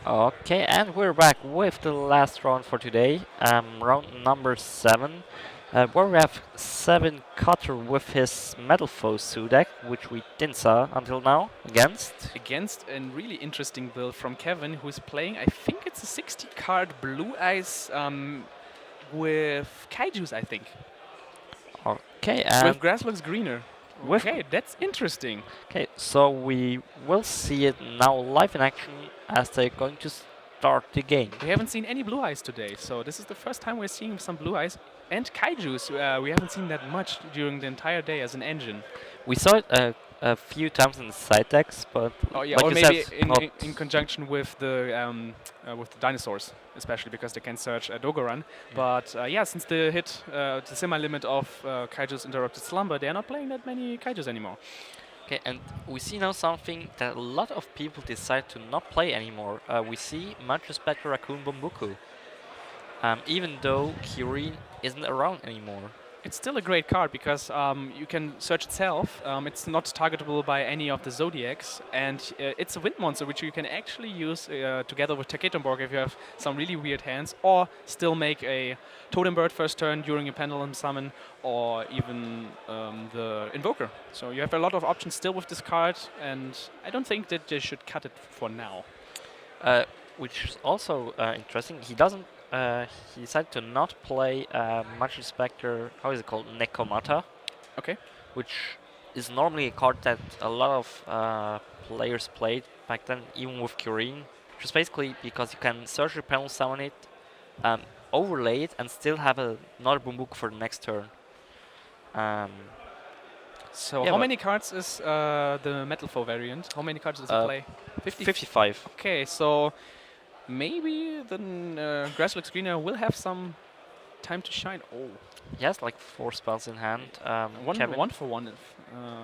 Okay, and we're back with the last round for today, round number 7, where we have 7 Cutter with his Metal Foe Sudak, which we didn't saw until now, against. Against a really interesting build from Kevin, who's playing, I think it's a 60 card Blue Eyes with Kaijus, I think. Okay, With and grass looks greener. with. Okay, that's interesting. Okay, so we will see it now live in action as they're going to start the game. We haven't seen any Blue Eyes today, so this is the first time we're seeing some Blue Eyes. And Kaijus, we haven't seen that much during the entire day as an engine. We saw it a few times in the side decks, but Oh yeah, like or you said, maybe not. in conjunction with the dinosaurs, especially because they can search Dogoran. But yeah, since the the semi limit of Kaiju's Interrupted Slumber, they are not playing that many Kaijus anymore. Okay, and we see now something that a lot of people decide to not play anymore. We see much respect Raccoon Bambuku, even though Kirin isn't around anymore. It's still a great card because you can search itself. It's not targetable by any of the Zodiacs, and it's a wind monster which you can actually use together with Taketomborg if you have some really weird hands, or still make a Totem Bird first turn during a Pendulum Summon, or even the Invoker. So you have a lot of options still with this card, and I don't think that they should cut it for now. Which is also interesting. He doesn't. He decided to not play Much Spectre. How is it called? Nekomata, Okay. which is normally a card that a lot of players played back then, even with Kirin. Which is basically because you can search your panel, summon it, um, overlay it, and still have another Boombook for the next turn. Um, So Yeah, how but- many cards is the Metal Foe variant? How many cards does it play? 55. Okay, so maybe the Grasslux Greener will have some time to shine. Oh, He has like 4 spells in hand. Kevin. one for one.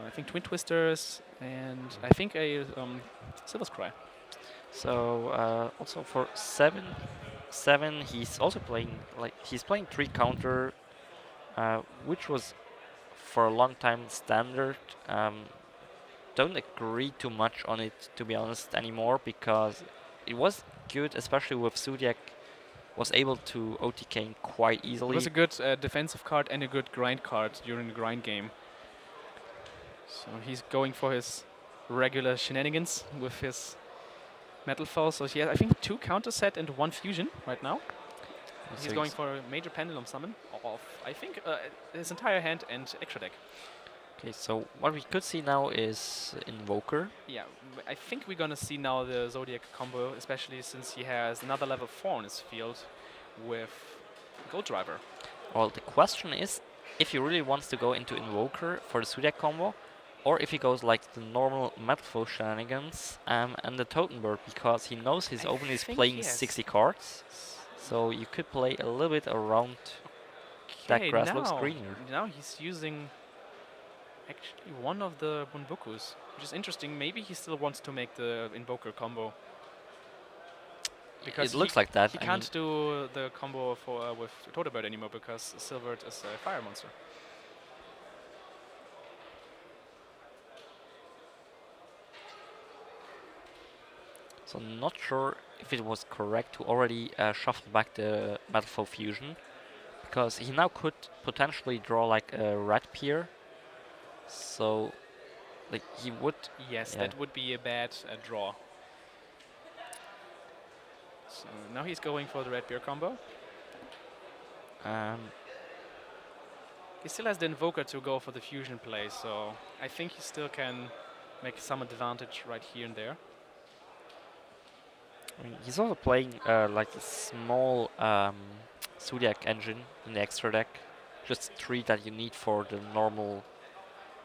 I think Twin Twisters and I think a Silver Scry. So also for 7, he's also playing he's playing 3 counter, which was for a long time standard. Don't agree too much on it, to be honest, anymore, because it was good, especially with Zodiac was able to OTK quite It easily. was a good defensive card and a good grind card during the grind game. So he's going for his regular shenanigans with his Metal Foe. So he has, I think, 2 counter set and 1 fusion right now. So He's going for a major Pendulum Summon of, I think, his entire hand and extra deck. Okay, so what we could see now is Invoker. Yeah, I think we're gonna see now the Zodiac combo, especially since he has another level 4 in his field with Gold Driver. Well, the question is if he really wants to go into Invoker for the Zodiac combo, or if he goes like the normal Metal Foe shenanigans and the Totem Bird, because he knows his I opponent is think playing he has 60 cards. So you could play a little bit around that Okay, grass looks greener. now he's using actually one of the Bunbukus, which is interesting. Maybe he still wants to make the Invoker combo. Because It looks like that. he I can't do the combo for with Totem Bird anymore because Silvered is a fire monster. So not sure if it was correct to already shuffle back the Metal Foe Fusion, because he now could potentially draw like a Rat Pier. So, like he would. Yes, Yeah. that would be a bad draw. So now he's going for the Red Beer combo. Um, He still has the Invoker to go for the fusion play, so I think he still can make some advantage right here and there. I mean, he's also playing like a small Zodiac engine in the extra deck, just 3 that you need for the normal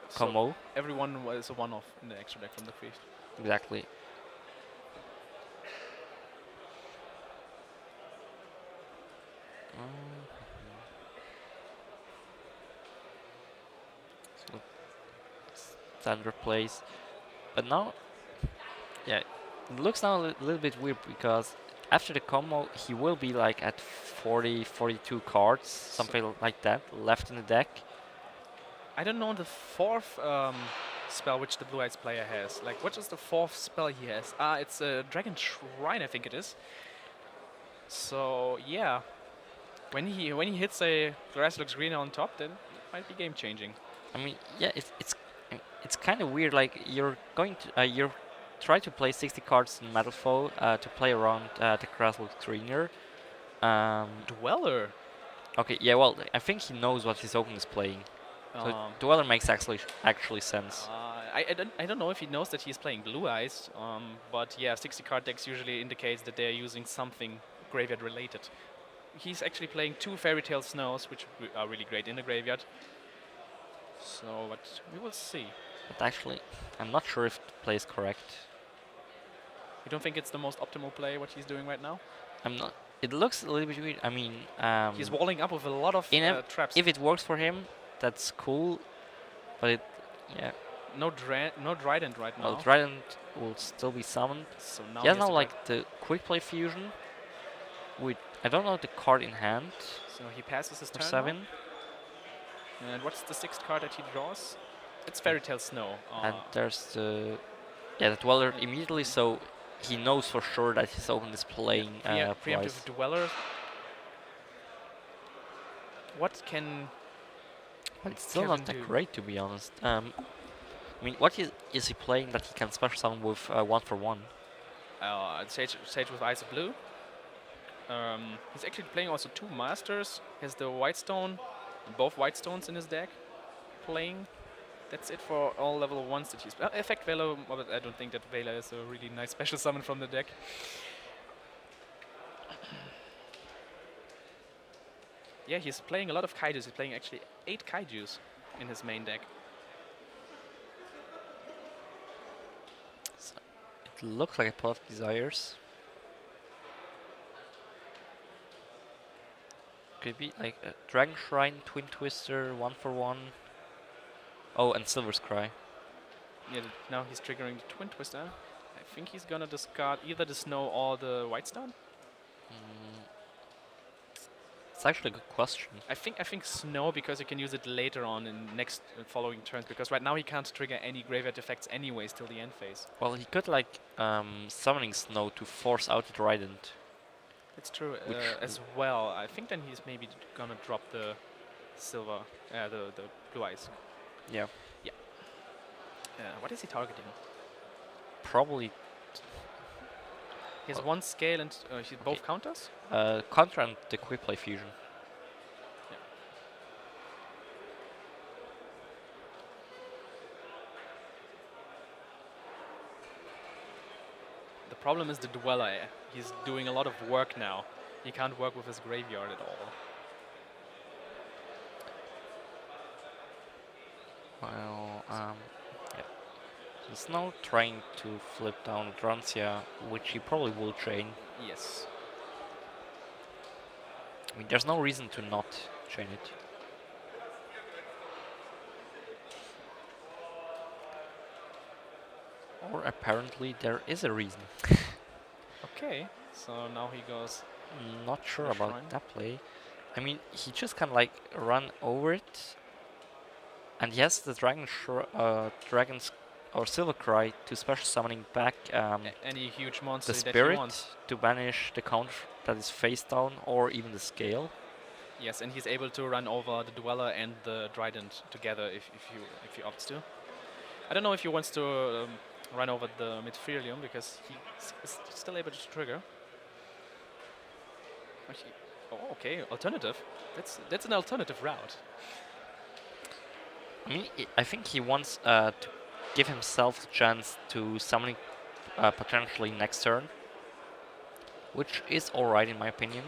So combo. everyone was a one-off in the extra deck from the feast. Exactly. So standard plays, but now, yeah, it looks now a little bit weird because after the combo he will be like at 40, 42 cards, something like that, left in the deck. I don't know the fourth spell which the Blue Eyes player has. Like, what is the fourth spell he has? Ah, it's a Dragon Shrine, I think it is. So yeah, when he hits a grass looks green on top, then it might be game changing. I mean, yeah, it's kind of weird. Like you're try to play 60 cards in Metalfoe to play around the Krasnal Screener. Dweller. Okay, yeah, well, I think he knows what his opponent is playing, so Um, Dweller makes actually sense. I don't know if he knows that he's playing Blue Eyes, but yeah, 60 card decks usually indicates that they're using something graveyard related. He's actually playing 2 Fairy Tale Snows, which are really great in the graveyard. So, but we will see. But actually, I'm not sure if the play is correct. You don't think it's the most optimal play what he's doing right now? I'm not. It looks a little bit weird. I mean, He's walling up with a lot of traps. if it works for him, that's cool. But yeah. No Trident right now. Well, Trident will still be summoned. So now He has he now to like the quick play fusion. With I don't know the card in hand. So he passes his For turn. 7. Now. And what's the 6th card that he draws? It's Fairy Tale Snow. And there's the Dweller immediately, so he knows for sure that his opponent is playing preemptive Dweller. What can? But it's still Kevin not that do? great, to be honest. I mean, what is he playing that he can special summon with 1-for-1? Sage with Ice of Blue. He's actually playing also 2 Masters. He has the White Stone, both White Stones in his deck. Playing. That's it for all level 1s that he's. Effect Vela, but I don't think that Vela is a really nice special summon from the deck. Yeah, he's playing a lot of Kaijus. He's playing actually 8 Kaijus in his main deck. So it looks like a Pot of Desires. Could be like a Dragon Shrine, Twin Twister, 1-for-1. Oh, and Silver's Cry. Yeah, now he's triggering the Twin Twister. I think he's gonna discard either the Snow or the White Stone. It's actually a good question. I think Snow, because you can use it later on in next following turns, because right now he can't trigger any graveyard effects anyways till the end phase. Well, he could like summoning Snow to force out the Trident. It's true as well. I think then he's maybe gonna drop the silver, the Blue Eyes. Yeah. Yeah. What is he targeting? Probably He has 1 scale and both counters? Contra and the quick play fusion. Yeah. The problem is the Dweller. He's doing a lot of work now. He can't work with his graveyard at all. Well, yeah. He's now trying to flip down Drancia, which he probably will chain. Yes. I mean, there's no reason to not chain it. Or apparently there is a reason. Okay, so now he goes. Not sure Shrine. about that play. I mean, he just can like run over it. And yes, the Dragon's or Silver Cry to special summoning back Any huge monster the that he Spirit wants. to banish the counter that is face down or even the Scale. Yes, and he's able to run over the Dweller and the Trident together if he opts to. I don't know if he wants to run over the Midferium because he's still able to trigger. Actually, oh, okay, alternative. That's an alternative route. I mean, I think he wants to give himself the chance to summoning potentially next turn, which is alright in my opinion.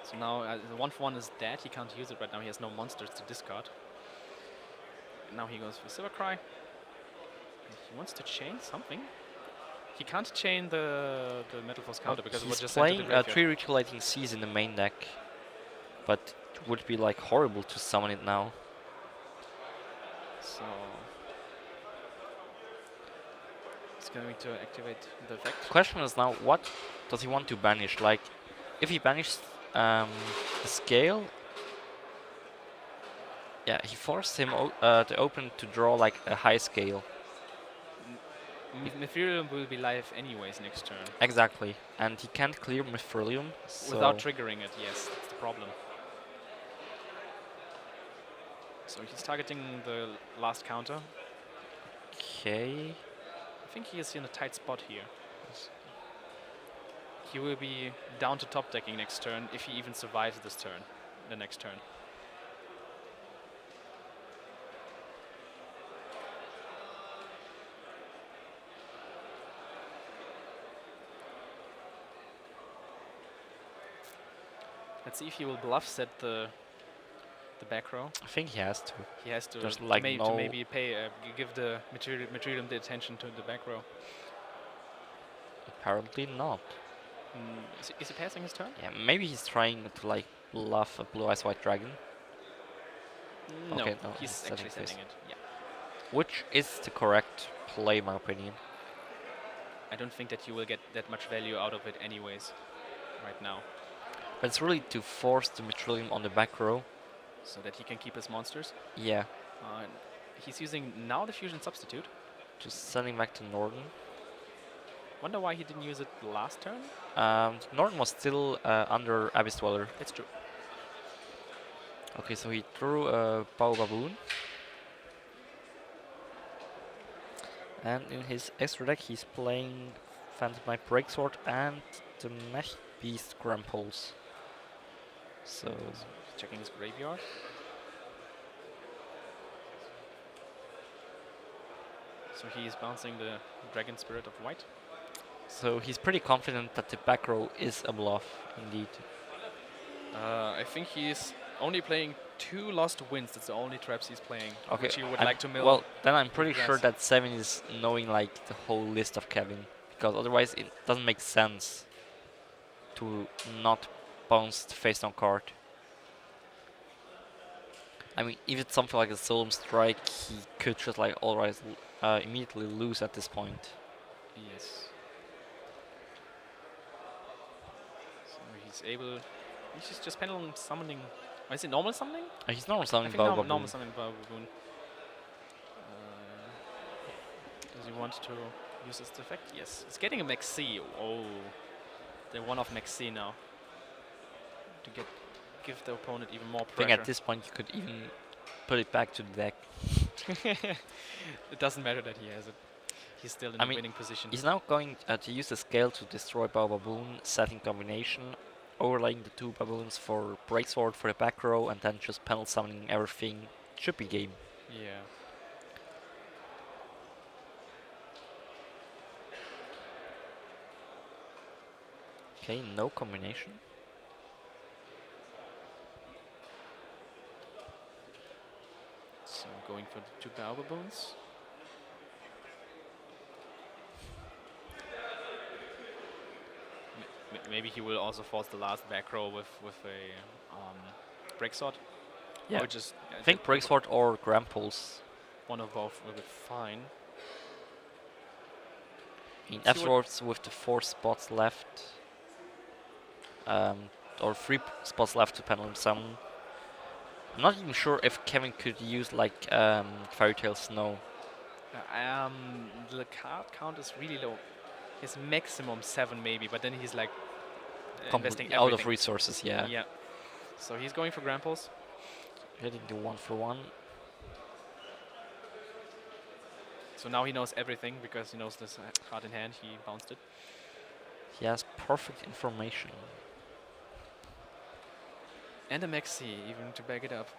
So now the 1-for-1 is dead. He can't use it right now. He has no monsters to discard. And now he goes for Silver Cry. He wants to chain something. He can't chain the Metal Force counter because it was He's just sent to the playing graveyard. 3 Reculating Seas in the main deck, but it would be like horrible to summon it now. So he's going to activate the effect. The question is now, what does he want to banish? Like, if he banishes the Scale, Yeah, he forced him the opponent to draw like a high scale. Mithrilium will be live anyways next turn. Exactly, and he can't clear Mithrilium, Without so triggering it, yes, that's the problem. So he's targeting the last counter. okay. I think he is in a tight spot here. He will be down to top decking next turn if he even survives this turn, the next turn. Let's see if he will bluff set the back row. I think he has to. He has to, There's like to no. maybe pay, give the material the attention to the back row. Apparently not. Is he passing his turn? Yeah, maybe he's trying to like bluff a blue eyes white dragon, No, Okay, no, he's he's actually setting setting it. Yeah. which is the correct play, in my opinion. I don't think that you will get that much value out of it anyways, right now. But it's really to force the Mitrillium on the back row. So that he can keep his monsters. Yeah, He's using now the fusion substitute. just sending back to Norden. Wonder why he didn't use it last turn? Norden was still under Abyss Dweller. That's true. Okay, so he threw a Bow Baboon. And in his extra deck, he's playing Phantom Knight Breaksword and the Mech Beast Gramples. So He's checking his graveyard. So he is bouncing the Dragon Spirit of White. So he's pretty confident that the back row is a bluff, indeed. I think he's only playing 2 Lost Winds. That's the only traps he's playing. Okay, Which he would I'm- like to mill. Well, then I'm pretty grass. sure that Seven is knowing like the whole list of Kevin, because otherwise it doesn't make sense to not bounce the face down card. I mean, if it's something like a Solemn Strike, he could just like always immediately lose at this point. Yes. So he's able. He's just pendulum summoning. Oh, is it normal summoning? He's normal I summoning think Bow normal, Baboon. normal summoning Bow Baboon. Does he want to use this effect? Yes. It's getting a Maxi. Oh. They one off Maxi now. To give the opponent even more I think pressure. at this point you could even put it back to the deck. It doesn't matter that he has it. He's still in I a mean, winning position. He's now going to use the scale to destroy Bow Baboon, setting combination, overlaying the 2 baboons for Breaksword for the back row, and then just panel summoning everything. Should be game. Yeah. Okay, no combination. So going for the 2 Bow Baboons. Maybe he will also force the last back row with a Breaksword. Yeah, Or just I think Breaksword or Gramples. one of both will be fine. I mean, See what- afterwards, with the 4 spots left, or 3 spots left to panel summon. I'm not even sure if Kevin could use like Fairy Tail Snow. The card count is really low. His maximum 7 maybe, but then he's like investing Completely out of everything. resources, yeah. Yeah. So he's going for Gramples. Getting the 1-for-1. So now he knows everything because he knows this card in hand. He bounced it. He has perfect information. And a Maxi, even to back it up.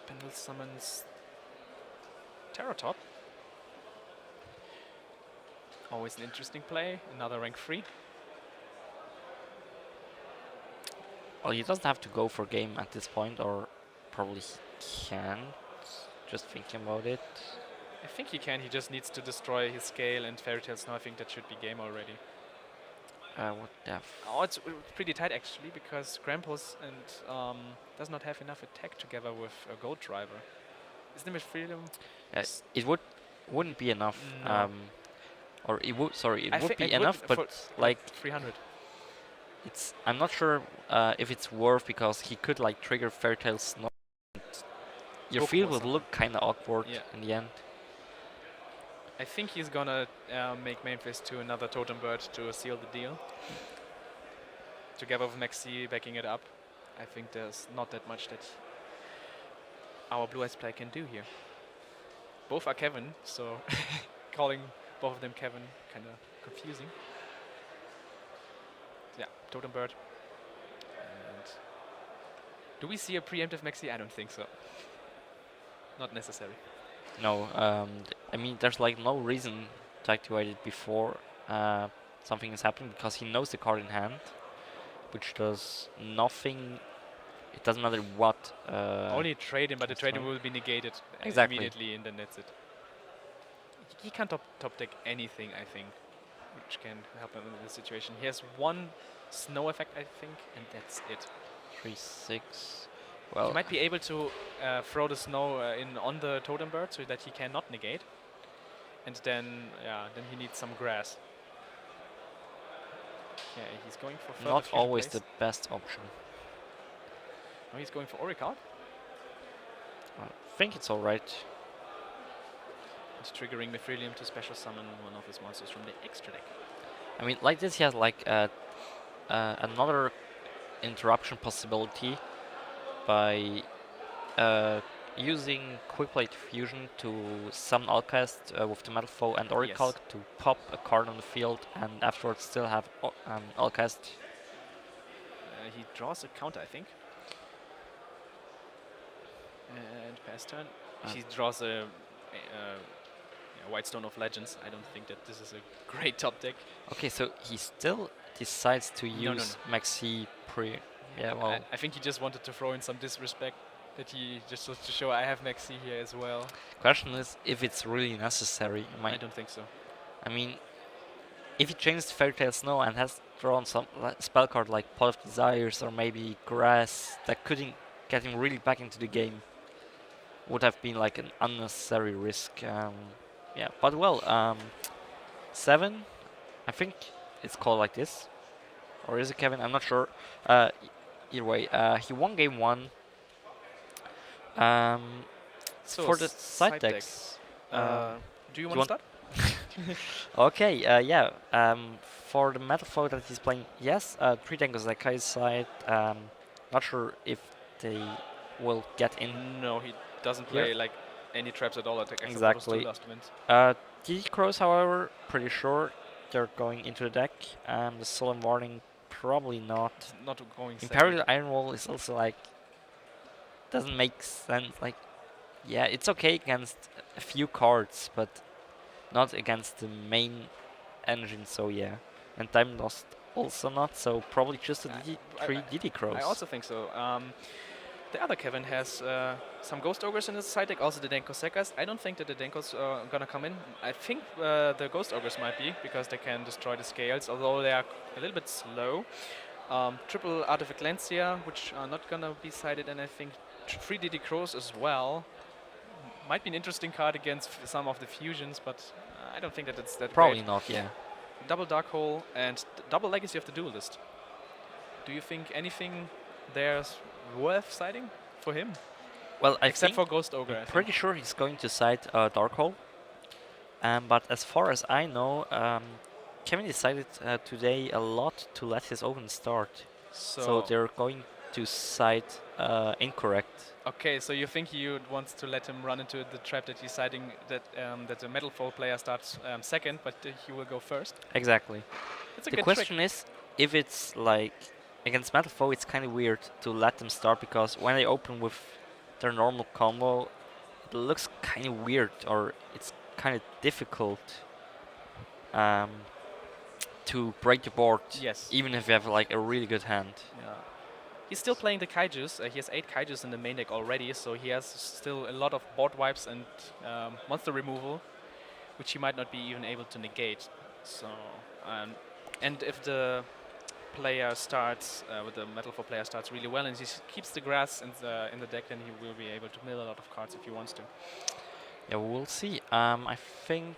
Pendle summons Terratop. Always an interesting play. Another rank 3. Well, he doesn't have to go for game at this point, or probably he can't. Just thinking about it. I think he can. He just needs to destroy his scale and Fairy Tail Snow. I think that should be game already. What the Oh, it's pretty tight actually because Grampus and does not have enough attack together with a Gold Driver. Isn't it with Freedom? It wouldn't be enough. No. Or it would. Sorry, it I would thi- be it would enough, for but like 300. it's I'm not sure if it's worth because he could like trigger Fairy Tail Snow. Your Go field for would something. look kind of awkward Yeah. in the end. I think he's gonna make main phase 2 another Totem Bird to seal the deal. Together with Maxi backing it up. I think there's not that much that our Blue Eyes player can do here. Both are Kevin, so calling both of them Kevin kind of confusing. Yeah, Totem Bird. And do we see a preemptive Maxi? I don't think so. Not necessary. No, I mean there's like no reason to activate it before something is happening because he knows the card in hand, which does nothing. It doesn't matter what. Only trade him, but the That's trading fine. will be negated Exactly. immediately, and then that's it. He can't top deck anything, I think, which can help him in this situation. He has one snow effect, I think, and that's it. 3/6. He Well, might be able to throw the snow in on the Totem Bird so that he cannot negate, and then he needs some grass. Yeah, he's going for further not fusion always plays. the best option. No, he's going for Oracle. I think it's alright. He's triggering Mithrilium to special summon one of his monsters from the extra deck. I mean, like this, he has like another interruption possibility by using Quick Plate Fusion to summon Alcast with the Metal Foe and Oracle Yes. to pop a card on the field and afterwards still have Alcast. He draws a counter, I think. And pass turn. He draws a White Stone of Legends. I don't think that this is a great top deck. Okay, so he still decides to No, use Maxi pre. Yeah, I- well, I think he just wanted to throw in some disrespect. That he just wants to show I have Maxi here as well. question is if it's really necessary. I don't think so. I mean, if he changes to Fairy Tail Snow and has drawn some spell card like Pot of Desires or maybe Grass that couldn't get him really back into the game, would have been like an unnecessary risk. Yeah, but well, 7, I think it's called like this, or is it Kevin? I'm not sure. Either way, he won game 1. So For the side side decks, do you you want to want- start? okay, yeah. For the Metal Foe that he's playing, yes, 3 Tangos Zekai's side. Not sure if they will get in. No, he doesn't Here. play like any traps at all. Except for Exactly. those 2 last wins. DD Crows, however, pretty sure they're going into the deck. The Solemn Warning, probably not. Not going second. Imperial Iron Wall is also like doesn't make sense. Like, yeah, it's okay against a few cards, but not against the main engine. So yeah, and Time Lost also not. So probably just a I- 3 DD Crows. I also think so. The other Kevin has some Ghost Ogres in his side deck, also the Denko Sekas. I don't think that the Denkos are gonna come in. I think the Ghost Ogres might be, because they can destroy the scales, although they are a little bit slow. Triple Artifact Lancia, which are not gonna be sided, and I think 3 DD Crows as well. Might be an interesting card against some of the fusions, but I don't think that it's that Probably great. not. Yeah. Double Dark Hole and double Legacy of the Duelist. Do you think anything there's worth siding for him? Well, I Except think for Ghost Ogre, I I'm think. pretty sure he's going to side Darkhold. But as far as I know, Kevin decided today a lot to let his opponent start. So they're going to side incorrect. Okay, so you think he wants to let him run into the trap that he's siding that that the Metal Foe player starts second, but he will go first? Exactly. It's a The good question trick. is, if it's like against Metal Foe, it's kind of weird to let them start because when they open with their normal combo, it looks kind of weird or it's kind of difficult to break the board. Yes. Even if you have like a really good hand. Yeah. He's still playing the Kaijus. He has 8 Kaijus in the main deck already, so he has still a lot of board wipes and monster removal, which he might not be even able to negate. So, and if the player starts, with the Metal Foe player starts really well and he keeps the grass in the deck, then he will be able to mill a lot of cards if he wants to. Yeah, we'll see. I think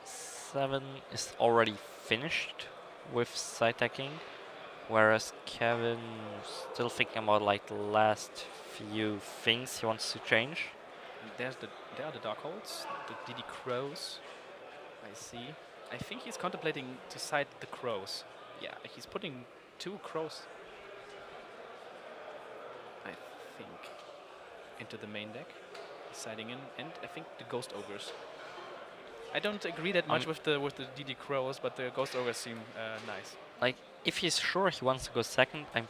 7 is already finished with side attacking. Whereas Kevin still thinking about like the last few things he wants to change. There are the dark holes, the DD crows. I see. I think he's contemplating to side the crows. Yeah, he's putting 2 crows, I think, into the main deck. He's siding in, and I think the ghost ogres. I don't agree that much with the DD crows, but the ghost ogres seem nice. Like if he's sure he wants to go second, I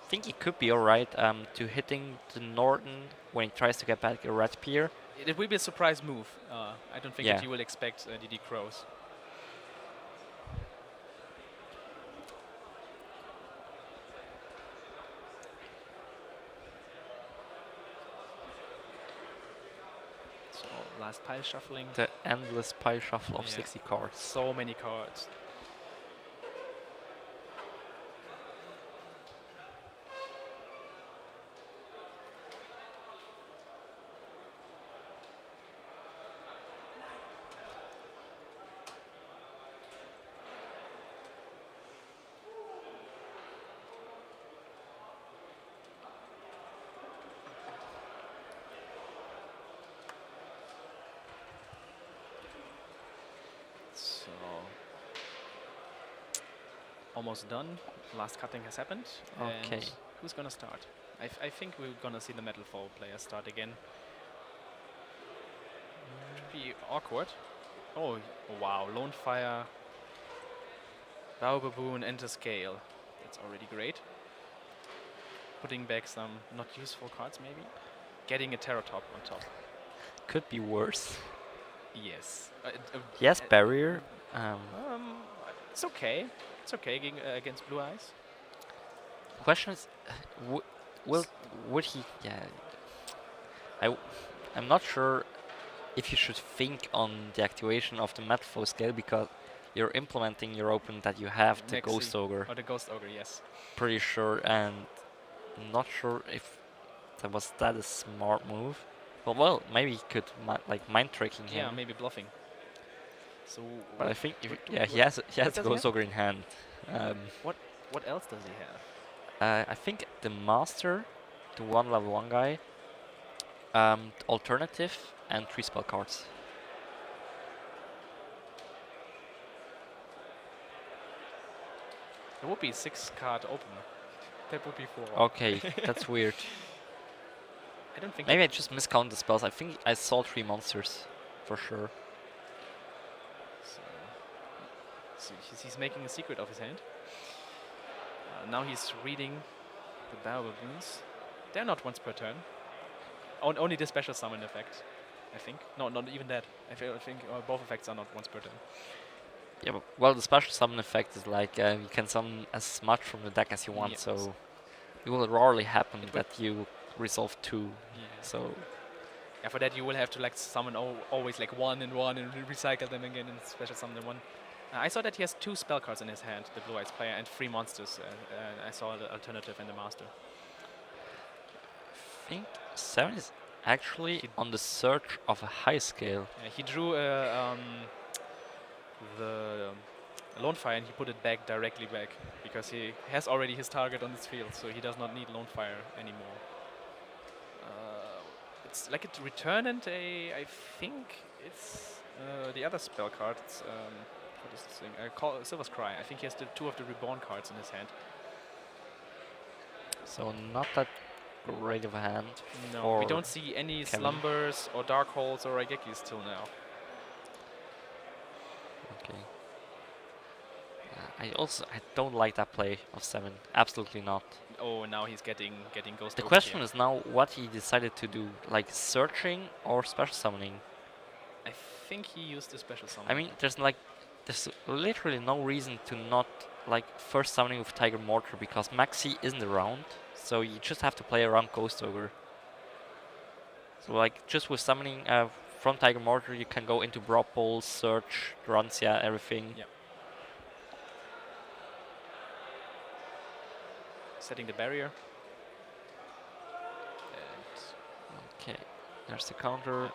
think he could be alright to hitting the Norton when he tries to get back a red pier. It will be a surprise move. I don't think Yeah. that you will expect DD crows. So last pile shuffling. The endless pile shuffle of Yeah. 60 cards. So many cards. So almost done. Last cutting has happened. Okay. And who's gonna start? I think we're gonna see the Metal Foe player start again. Should be awkward. Oh wow! Lone Fire, Bow Baboon, Enter Scale. That's already great. Putting back some not useful cards, maybe. Getting a Terratop on top. Could be worse. Yes. Yes, barrier. It's okay. It's okay against Blue Eyes. Question is, would he? Yeah. I'm not sure if you should think on the activation of the Metfo scale because you're implementing your open that you have the Mexi. Ghost Ogre. Or the Ghost Ogre, yes. Pretty sure, and not sure if that a smart move. Well, maybe he could like mind tricking him. Yeah, maybe bluffing. So, But I think if, what do- yeah, he what- has what does he Ghost have? Ogre in hand. What else does he have? I think the Master, the one level 1 guy, alternative, and 3 spell cards. It would be 6-card opener. That would be 4. Okay, that's weird. I don't think. Maybe I just miscounted the spells. I think I saw 3 monsters, for sure. So he's making a secret of his hand. Now he's reading the Bow Baboons. They're not once per turn. Only the special summon effect, I think. No, not even that. I think both effects are not once per turn. Yeah, but, well, the special summon effect is like you can summon as much from the deck as you want, Yes. so it will rarely happen It will- that you resolve 2. Yeah. So Yeah, for that you will have to like summon always like 1 and 1 and recycle them again and special summon them 1. I saw that he has 2 spell cards in his hand, the Blue Eyes player, and 3 monsters. I saw the alternative and the master. I think 7 is actually on the search of a high scale. He drew the Lone Fire and he put it back directly back because he has already his target on this field, so he does not need Lone Fire anymore. It's like a return and I think it's the other spell card. It's, what is this thing? Silver's Cry. I think he has the 2 of the Reborn cards in his hand. So not that great of a hand. No, we for don't see any Kevin. Slumbers or Dark Holes or Raigekis till now. Okay. I don't like that play of 7. Absolutely not. Oh, now he's getting Ghost The Oak question here. is now what he decided to do, like searching or special summoning. I think he used the special summon. I mean, there's literally no reason to not like first summoning with Tiger Mortar because Maxi isn't around, so you just have to play around Ghost Ogre. So like just with summoning from Tiger Mortar, you can go into Brawl Bowl, search, Rancia, everything. Yep. Setting the barrier. And Okay, there's the counter.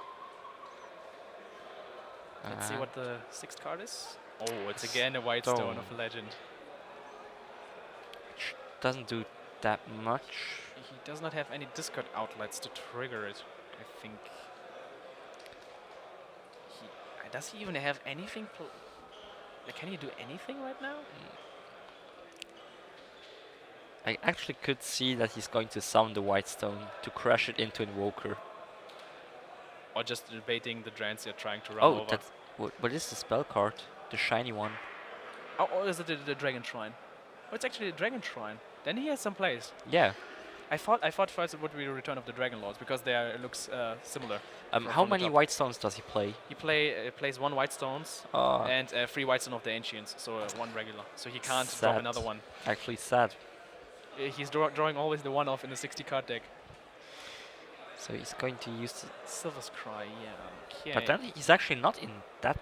let's see what the 6th card is. Oh, it's again a White Stone of Legend. doesn't do that much. He does not have any discard outlets to trigger it. I think. Does he even have anything? Like, can he do anything right now? I actually could see that he's going to summon the White Stone to crash it into Invoker. Or just debating the Drancia trying to run Oh, over. that's what is the spell card? The shiny one. Oh, or is it the Dragon Shrine? Oh, it's actually the Dragon Shrine. Then he has some plays. Yeah. I thought first it would be the Return of the Dragon Lords because it looks similar. How many White Stones does he play? He plays 1 White Stones and 3 White Stone of the Ancients, so 1 regular. So he can't drop another one. Actually sad. He's drawing always the 1-off in the 60 card deck. So he's going to use Silver's Cry, yeah. Okay. But then he's actually not in that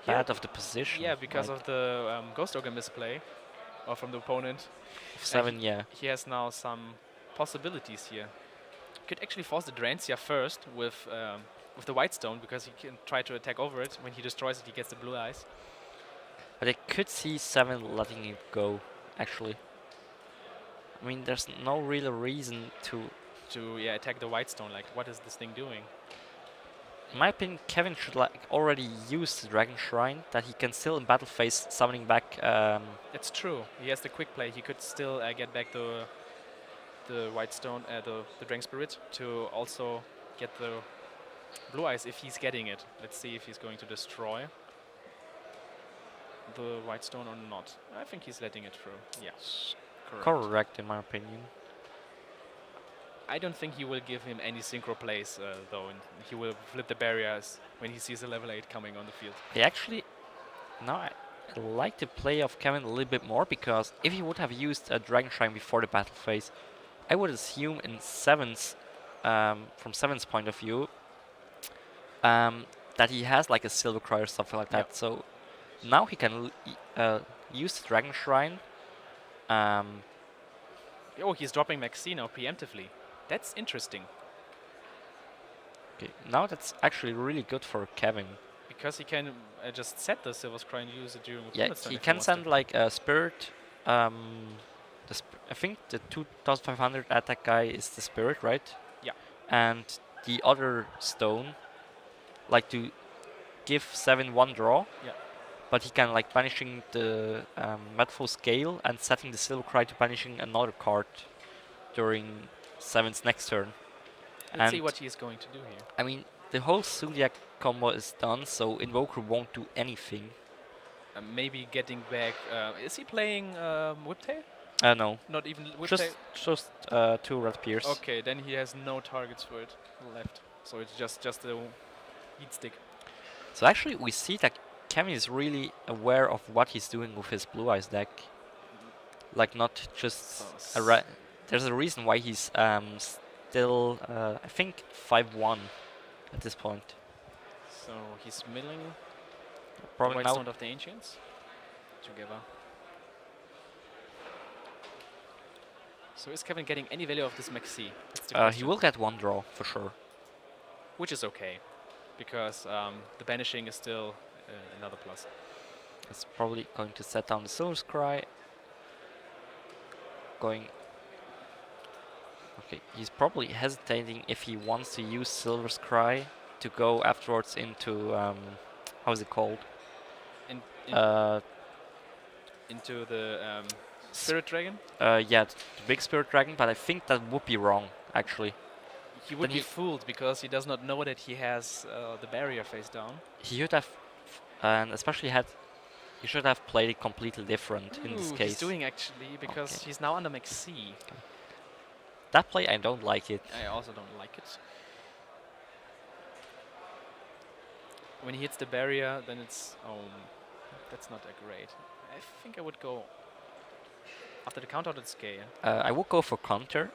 bad of the position. Yeah, because like of the Ghost Ogre misplay or from the opponent. 7, yeah. He has now some possibilities here. Could actually force the Drancia first with the White Stone because he can try to attack over it. When he destroys it, he gets the blue eyes. But I could see 7 letting it go, actually. I mean, there's no real reason to attack the White Stone. Like, what is this thing doing? In my opinion, Kevin should already use the Dragon Shrine, that he can still in battle phase summoning back. It's true. He has the quick play. He could still get back the White Stone, the Dragon Spirit, to also get the blue eyes if he's getting it. Let's see if he's going to destroy the White Stone or not. I think he's letting it through. Yes, correct in my opinion. I don't think he will give him any synchro plays though, and he will flip the barriers when he sees a level 8 coming on the field. I like the play of Kevin a little bit more, because if he would have used a Dragon Shrine before the battle phase, I would assume in Seven's, from Seven's point of view, that he has like a Silver Cry or something like that. So now he can use the Dragon Shrine. Oh, he's dropping Maxi now preemptively. That's interesting. Okay, now that's actually really good for Kevin. Because he can just set the Silver Scry and use it during Yeah, he can send like a Spirit. I think the 2500 attack guy is the Spirit, right? Yeah. And the other stone, like to give 7 1 draw. Yeah. But he can like banishing the Madful Scale and setting the Silver Cry to banishing another card during 7's next turn. Let's see what he is going to do here. I mean, the whole Zodiac combo is done, so Invoker won't do anything. Maybe getting back. Is he playing Whiptail? No. Not even Whiptail? Just 2 Red Pierce. Okay, then he has no targets for it left. So it's just a heat stick. So actually, we see that Kevin is really aware of what he's doing with his Blue Eyes deck. Like, not just there's a reason why he's still, I think, 5-1 at this point. So he's milling probably White now. Stone of the Ancients together. So is Kevin getting any value of this Maxi? He will get 1 draw for sure. Which is okay, because the banishing is still another plus. It's probably going to set down the Silver Scry. Okay, he's probably hesitating if he wants to use Silver Scry to go afterwards into how is it called? Into the Spirit Dragon? Yeah, the big Spirit Dragon, but I think that would be wrong, actually. He would be fooled because he does not know that he has the barrier face down. He should have, and especially he should have played it completely different in this case. He's doing actually, because he's now under Maxi. Okay. That play, I don't like it. I also don't like it. When he hits the barrier, then it's that's not that great. I think I would go after the counter scale. I would go for counter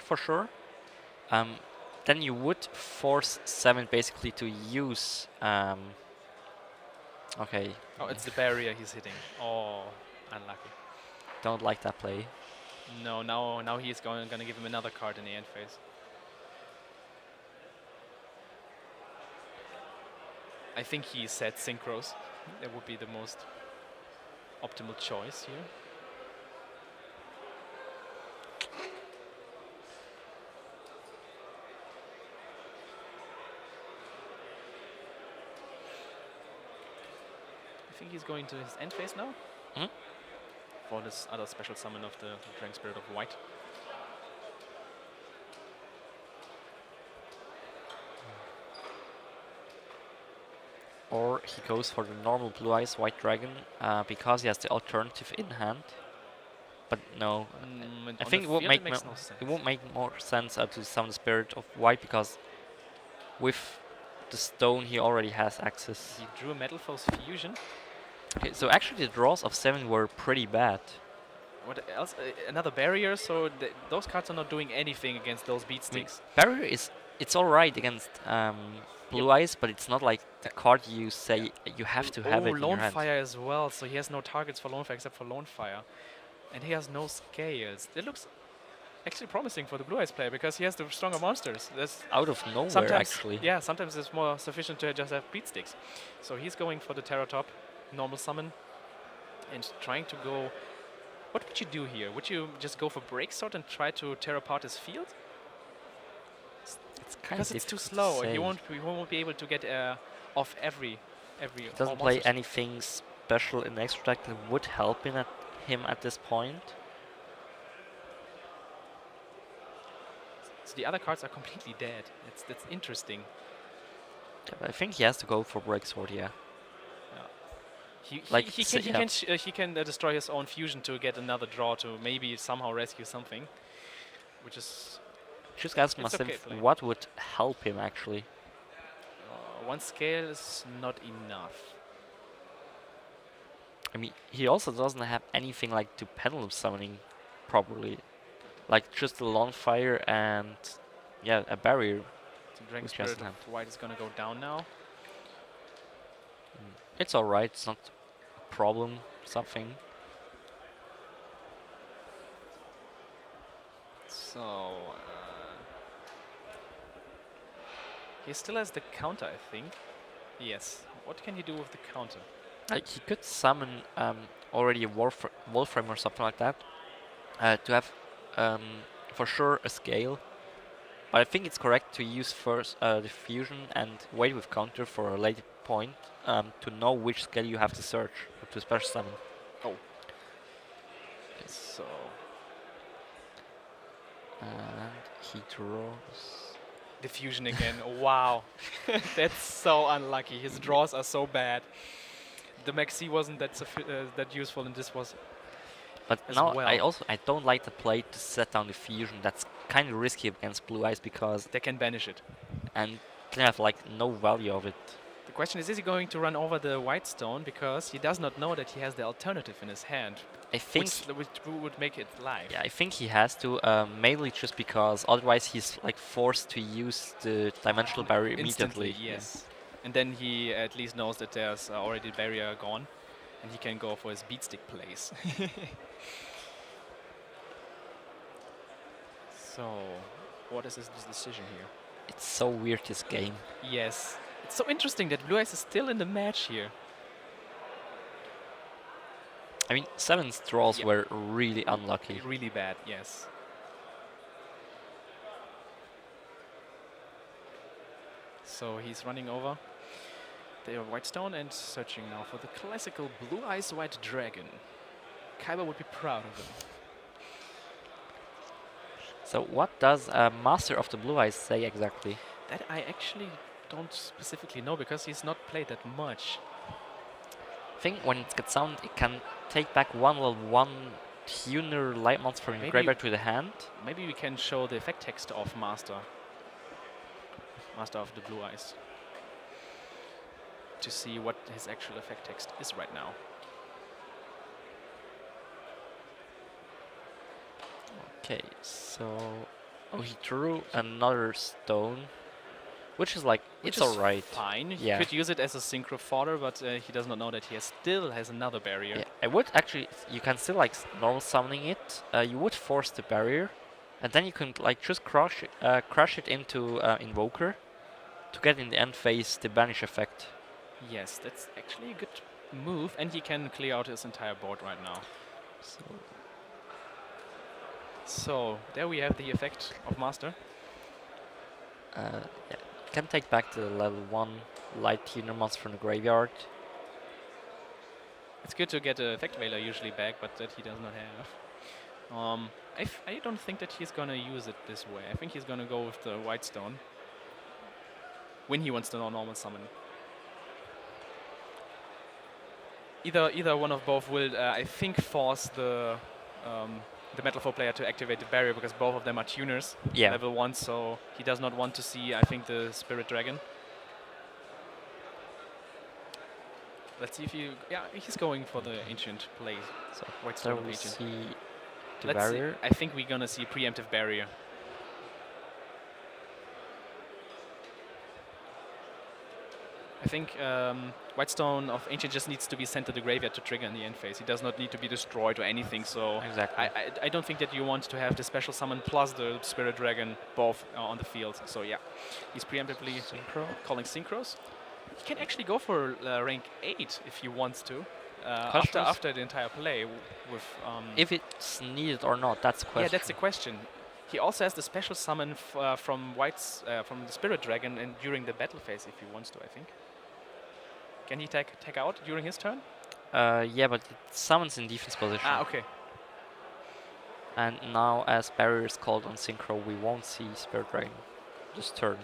for sure. Then you would force 7 basically to use. Okay. Oh, it's the barrier he's hitting. Oh, unlucky. Don't like that play. No, now he's gonna give him another card in the end phase. I think he said synchros. That would be the most optimal choice here. think he's going to his end phase now Hmm? for this other special summon of the Dragon Spirit of White. Or he goes for the normal Blue Eyes White Dragon because he has the alternative in hand. But no, I On think the it would field make it makes no sense. it won't make more sense to summon the Spirit of White because with the stone he already has access. He drew a Metal Foes Fusion. Okay, so actually the draws of 7 were pretty bad. What else? Another barrier, so those cards are not doing anything against those beat I mean, sticks. Barrier it's alright against Blue Eyes, but it's not like the card you say you have to have it in your Lone hand. Fire as well, so he has no targets for Lone Fire except for Lone Fire. And he has no scales. It looks actually promising for the Blue Eyes player because he has the stronger monsters. That's Out of nowhere, sometimes, actually. yeah, sometimes it's more sufficient to just have beat sticks. So he's going for the Terra Top, normal summon, and trying to go. What would you do here? Would you just go for Break Sword and try to tear apart his field? It's kind Because of it's too difficult to slow. say. He won't be able to get off every. He all doesn't play monsters. anything special in extra deck that would help him at this point. So the other cards are completely dead. That's interesting. Yeah, but I think he has to go for Break Sword, yeah. Like, He can destroy his own fusion to get another draw to maybe somehow rescue something, which is Just ask It's myself okay playing. what would help him actually. one scale is not enough. I mean, he also doesn't have anything like to pendulum summoning properly. Like just a long fire and yeah, a barrier. So Dragon Which he has Spirit in of White is gonna go down now. It's alright, it's not a problem, something. So he still has the counter, I think. Yes. What can he do with the counter? Like he could summon already a Wolfram or something like that to have for sure a scale. But I think it's correct to use first the fusion and wait with counter for a later point to know which scale you have to search or to special summon. Oh. So And he draws. the fusion again. Wow. That's so unlucky. His draws are so bad. The Maxi wasn't that useful, and this was. But as now well. I don't like the play to set down the fusion. That's kind of risky against Blue Eyes because They can banish it. and can have like no value of it. The question is he going to run over the White Stone because he does not know that he has the alternative in his hand, I think which would make it live. yeah, I think he has to mainly just because otherwise he's like forced to use the dimensional barrier Instantly, immediately. yes. And then he at least knows that there's already barrier gone, and he can go for his beatstick plays. So, what is his decision here? It's so weird this game. Yes. It's so interesting that Blue Eyes is still in the match here. I mean, 7's draws Yeah. were really unlucky. Really bad, yes. So he's running over the White Stone and searching now for the classical Blue Eyes White Dragon. Kaiba would be proud of him. So what does Master of the Blue Eyes say exactly? That I actually don't specifically know because he's not played that much. I think when it gets summoned, it can take back one tuner light monster from your Maybe- graveyard to the hand. Maybe we can show the effect text of Master of the Blue Eyes to see what his actual effect text is right now. Okay, so he drew another stone, which is like Which it's is alright. fine. Yeah. He could use it as a synchro fodder, but he does not know that he still has another barrier. Yeah, I would actually. You can still like normal summoning it. You would force the barrier, and then you can like just crush it into Invoker to get in the end phase the banish effect. Yes, that's actually a good move, and he can clear out his entire board right now. So So there we have the effect of Master. yeah, can take back the level 1 light tuner monster from the graveyard. It's good to get a Effect Veiler usually back, but that he does not have. I don't think that he's gonna use it this way. I think he's gonna go with the White Stone when he wants to normal summon. Either one of both will, I think, force the Metal Foe player to activate the barrier because both of them are tuners, Yeah. level 1, so he does not want to see, I think, the Spirit Dragon. Let's see if he... Yeah, he's going for the Ancient play. So White there Stone we Ancient. see the Let's see. barrier. I think we're gonna see Preemptive Barrier. I think Whitestone of Ancient just needs to be sent to the graveyard to trigger in the end phase. He does not need to be destroyed or anything, so Exactly. I don't think that you want to have the special summon plus the Spirit Dragon both on the field. So yeah, he's preemptively Synchro. calling Synchros. He can actually go for rank 8 if he wants to, Questions? after the entire play with... If it's needed or not, that's the question. yeah, that's the question. He also has the special summon from from the Spirit Dragon and during the battle phase if he wants to, I think. Can he take out during his turn? Yeah, but it summons in defense position. Ah, okay. And now, as barrier is called on Synchro, we won't see Spirit Dragon this turn.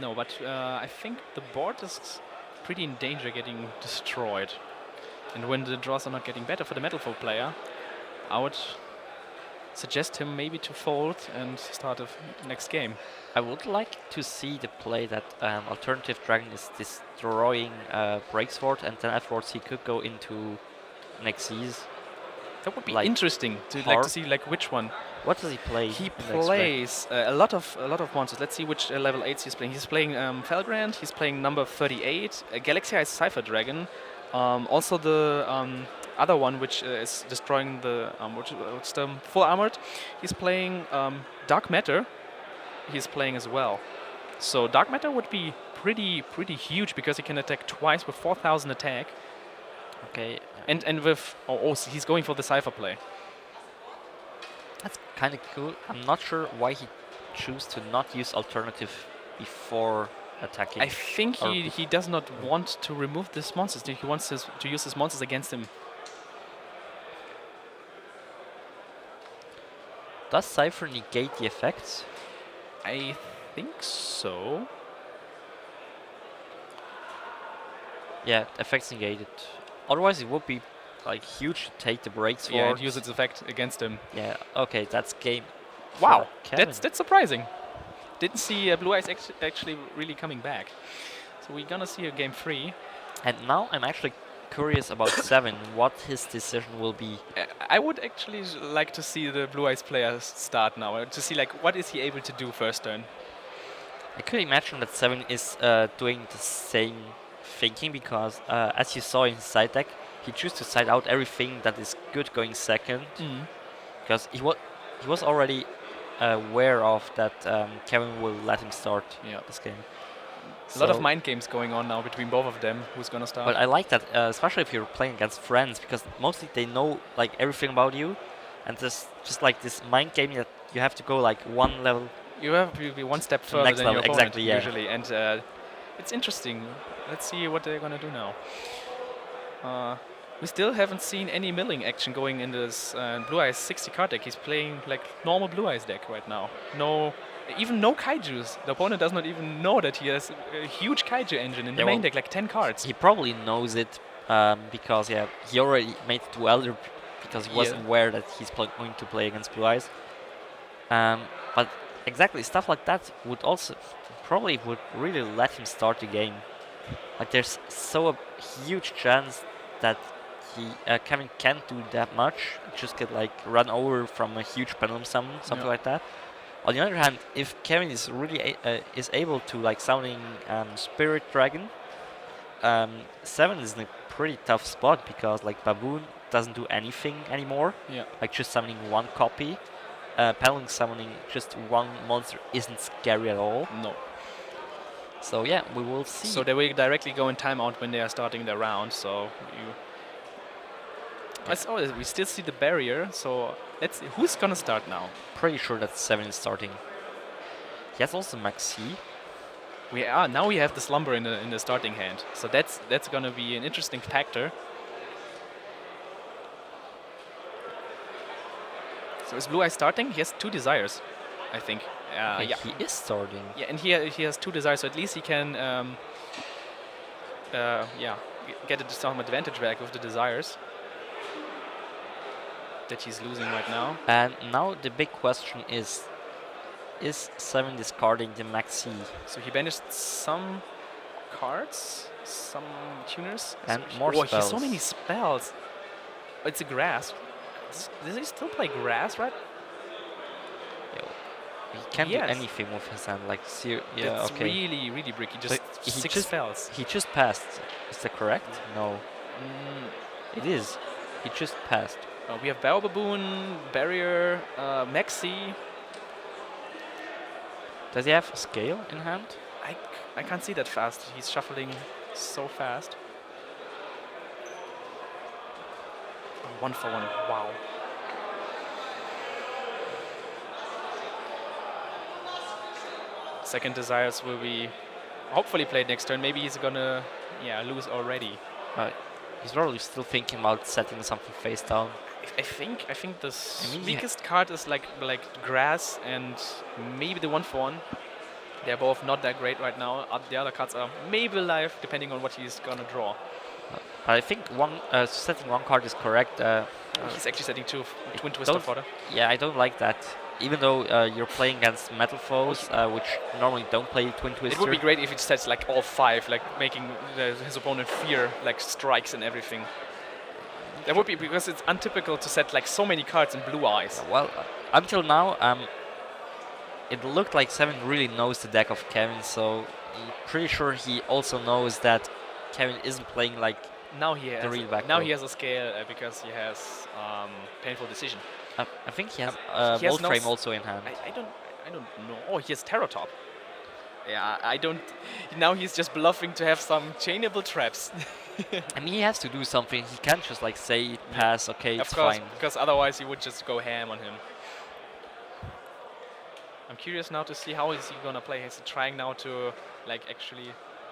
No, but I think the board is pretty in danger getting destroyed. And when the draws are not getting better for the Metal Foe player, I would suggest him maybe to fold and start the next game. I would like to see the play that Alternative Dragon is destroying Breaksword, and then afterwards he could go into Nexus. That would be Like interesting to Harp. see like which one. What does he play? He in the next deck? plays a lot of monsters. Let's see which level 8s he's playing. He's playing Felgrand. He's playing number 38. Galaxy Eyes Cypher Dragon. Also the other one which is destroying the what's the full armored. He's playing Dark Matter. He's playing as well. So Dark Matter would be pretty huge because he can attack twice with 4,000 attack. Okay. And with so he's going for the Cypher play. That's kind of cool. I'm not sure why he chose to not use Alternative before attacking. I think or he does not want to remove these monsters. He wants to use his monsters against him. Does Cypher negate the effects? I think so. Yeah, effects negated. Otherwise, it would be like huge to take the breaks Yeah, for. and use its effect against him. Yeah. Okay, that's game. Wow, for Kevin. that's surprising. Didn't see Blue Eyes actually really coming back. So we're gonna see a game 3. And now I'm actually curious about Seven. What his decision will be. I would actually like to see the Blue Eyes player start now to see like what is he able to do first turn. I could imagine that Seven is doing the same thinking because, as you saw in his side deck, he chose to side out everything that is good going second because he was already aware of that Kevin will let him start this game. A lot of mind games going on now between both of them. Who's gonna start? But I like that, especially if you're playing against friends, because mostly they know like everything about you, and there's just like this mind game that you have to go like one level. You have to be one step further next than level, your opponent, exactly, yeah. usually, and it's interesting. Let's see what they're gonna do now. We still haven't seen any milling action going in this Blue Eyes 60 card deck. He's playing like normal Blue Eyes deck right now. Even no kaijus. The opponent does not even know that he has a huge kaiju engine in the main deck, like 10 cards. He probably knows it because he already made it to Elder because he wasn't aware that he's going to play against Blue Eyes. But exactly stuff like that would also probably would really let him start the game. Like there's so a huge chance that Kevin can't do that much. Just get like run over from a huge pendulum summon, something like that. On the other hand, if Kevin is really is able to like summoning Spirit Dragon, Seven is in a pretty tough spot because like Baboon doesn't do anything anymore. Yeah. Like just summoning one copy, pendulum summoning just one monster isn't scary at all. No. So yeah, we will see. So they will directly go in timeout when they are starting their round. So we still see the barrier. So let's see who's gonna start now. Pretty sure that Seven is starting. He has also Maxi, Now we have the slumber in the starting hand, so that's gonna be an interesting factor. So is Blue Eye starting? He has 2 desires, I think. Okay, Yeah. he is starting. Yeah, and he has 2 desires, so at least he can yeah, get some advantage back with the desires that he's losing right now. And now the big question is 7 discarding the maxi? So he banished some cards, some tuners, And so more he has so spells. many spells. It's a grass. Does he still play grass, right? He can't Yes. do anything with his hand, like, yeah, That's okay. really, really bricky. Just he 6 just- spells. He just passed. Is that correct? No. Mm, It is. He just passed. we have Barrel Baboon, Barrier, Maxi. Does he have scale in hand? I can't see that fast. He's shuffling so fast. 1 for 1. Wow. Second desires will be hopefully played next turn. Maybe he's gonna lose already. He's probably still thinking about setting something face down. I think the I mean, weakest card is like grass and maybe the 1 for 1. They're both not that great right now. The other cards are maybe alive depending on what he's gonna draw. I think setting 1 card is correct. He's actually setting 2 Twin don't- Twister Fodder. Yeah, I don't like that. Even though you're playing against metal foes, which normally don't play Twin Twister. It would be great if it sets like all 5, like making his opponent fear like strikes and everything. That would be because it's untypical to set like so many cards in Blue Eyes. Well, until now, it looked like 7 really knows the deck of Kevin, so I'm pretty sure he also knows that Kevin isn't playing like Now he has the real back now row. he has a scale because he has painful decision. I think he has he has no Voltframe s- also in hand. I don't know. Oh, he has Terror Top. Yeah, I don't. Now he's just bluffing to have some chainable traps. I mean, he has to do something. He can't just like say pass. Okay, Of it's course, fine. because otherwise he would just go ham on him. I'm curious now to see how is he gonna play. Is he trying now to like actually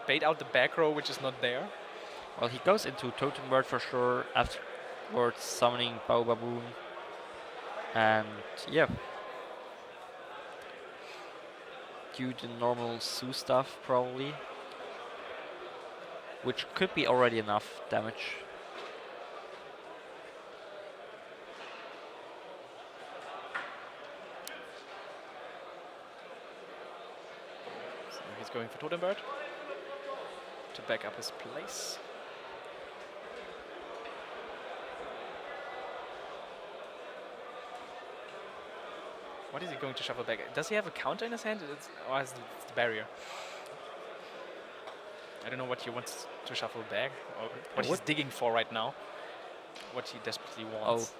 bait out the back row, which is not there? Well, he goes into Totem Bird for sure. Afterwards, summoning Bao Baboon, and yeah, do the normal Sue stuff probably, which could be already enough damage. So he's going for Totem Bird to back up his place. What is he going to shuffle back? Does he have a counter in his hand? Or is it's the barrier? I don't know what he wants to shuffle back, or what he's digging for right now. What he desperately wants.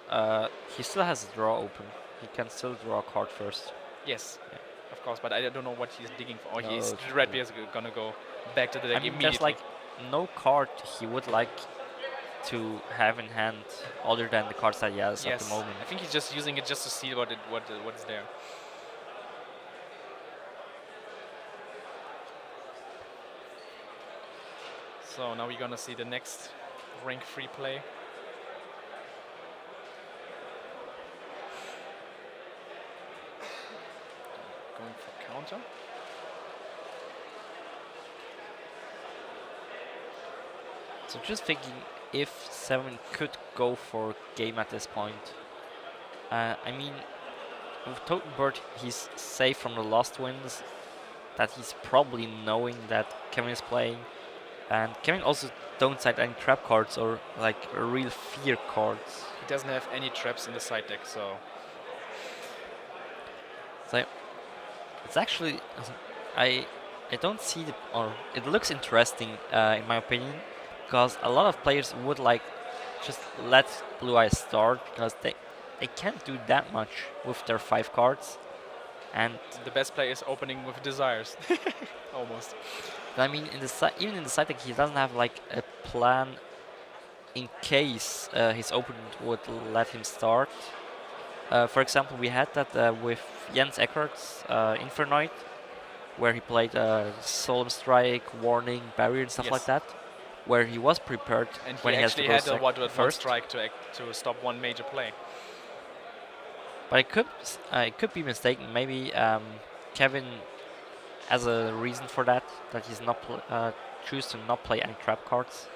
He still has a draw open. He can still draw a card first. Yes, Yeah. of course, but I don't know what he's digging for. Or he's Okay. Red Bear's gonna go back to the deck I mean, immediately. there's like no card he would like to have in hand other than the cards that he has at the moment. I think he's just using it just to see what is there. So now we're gonna see the next rank free play. Going for counter. So just thinking if 7 could go for game at this point. I mean, with Totem Bird, he's safe from the lost wins. That he's probably knowing that Kevin is playing. And Kevin also don't side any trap cards or like real fear cards. He doesn't have any traps in the side deck, so So it's actually I don't see the or it looks interesting in my opinion because a lot of players would like just let Blue Eyes start because they can't do that much with their 5 cards, and the best play is opening with desires. Almost. I mean even in the side deck he doesn't have like a plan in case his opponent would let him start. For example, we had that with Jens Eckert's Infernoid. where he played Solemn Strike, Warning, Barrier, and stuff like Yes. that, where he was prepared And when he he has to actually go had a one first. strike to stop one major play. But it could be mistaken. Maybe Kevin has a reason for that he's not choose to not play any trap cards.